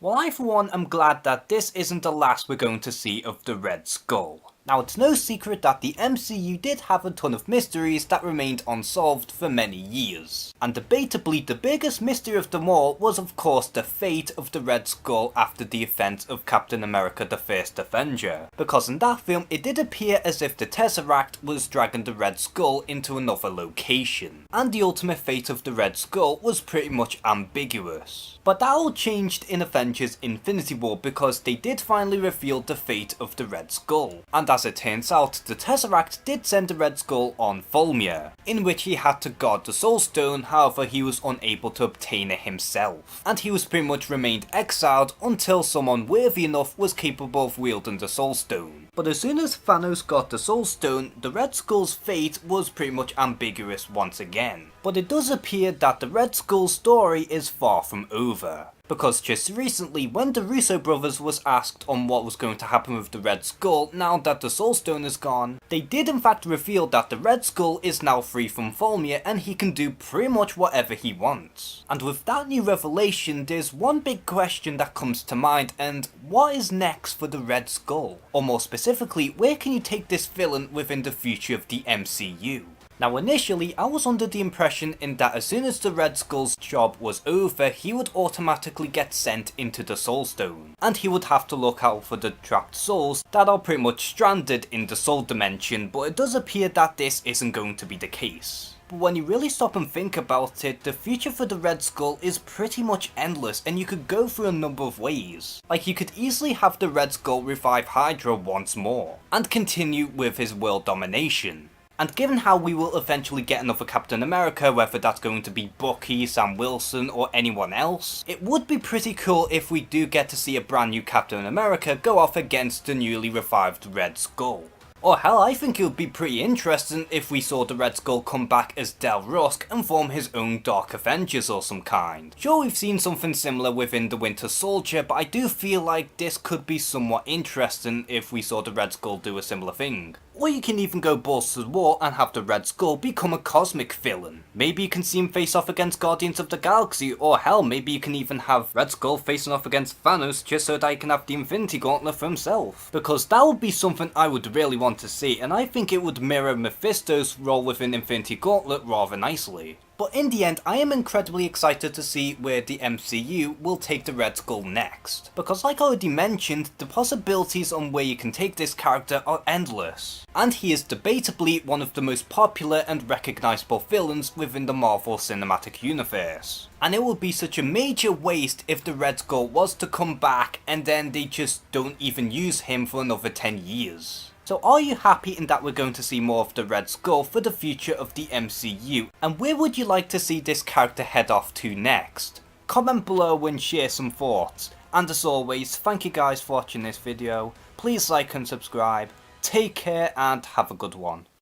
Well, I for one am glad that this isn't the last we're going to see of the Red Skull. Now, it's no secret that the MCU did have a ton of mysteries that remained unsolved for many years. And debatably the biggest mystery of them all was of course the fate of the Red Skull after the events of Captain America the First Avenger. Because in that film it did appear as if the Tesseract was dragging the Red Skull into another location. And the ultimate fate of the Red Skull was pretty much ambiguous. But that all changed in Avengers Infinity War because they did finally reveal the fate of the Red Skull. And as it turns out, the Tesseract did send the Red Skull on Volmir, in which he had to guard the Soul Stone, however he was unable to obtain it himself. And he was pretty much remained exiled until someone worthy enough was capable of wielding the Soul Stone. But as soon as Thanos got the Soul Stone, the Red Skull's fate was pretty much ambiguous once again. But it does appear that the Red Skull's story is far from over. Because just recently, when the Russo brothers was asked on what was going to happen with the Red Skull now that the Soul Stone is gone, they did in fact reveal that the Red Skull is now free from Volmir and he can do pretty much whatever he wants. And with that new revelation, there's one big question that comes to mind, and what is next for the Red Skull? Or more specifically, where can you take this villain within the future of the MCU? Now initially, I was under the impression in that as soon as the Red Skull's job was over, he would automatically get sent into the Soul Stone. And he would have to look out for the trapped souls that are pretty much stranded in the Soul Dimension, but it does appear that this isn't going to be the case. But when you really stop and think about it, the future for the Red Skull is pretty much endless and you could go through a number of ways. Like you could easily have the Red Skull revive Hydra once more, and continue with his world domination. And given how we will eventually get another Captain America, whether that's going to be Bucky, Sam Wilson or anyone else, it would be pretty cool if we do get to see a brand new Captain America go off against the newly revived Red Skull. Or hell, I think it would be pretty interesting if we saw the Red Skull come back as Del Rusk and form his own Dark Avengers or some kind. Sure, we've seen something similar within the Winter Soldier, but I do feel like this could be somewhat interesting if we saw the Red Skull do a similar thing. Or you can even go balls to the wall and have the Red Skull become a cosmic villain. Maybe you can see him face off against Guardians of the Galaxy, or hell, maybe you can even have Red Skull facing off against Thanos just so that he can have the Infinity Gauntlet for himself. Because that would be something I would really want to see, and I think it would mirror Mephisto's role within Infinity Gauntlet rather nicely. But in the end, I am incredibly excited to see where the MCU will take the Red Skull next. Because like I already mentioned, the possibilities on where you can take this character are endless. And he is debatably one of the most popular and recognisable villains within the Marvel Cinematic Universe. And it would be such a major waste if the Red Skull was to come back and then they just don't even use him for another 10 years. So are you happy in that we're going to see more of the Red Skull for the future of the MCU? And where would you like to see this character head off to next? Comment below and share some thoughts. And as always, thank you guys for watching this video. Please like and subscribe. Take care and have a good one.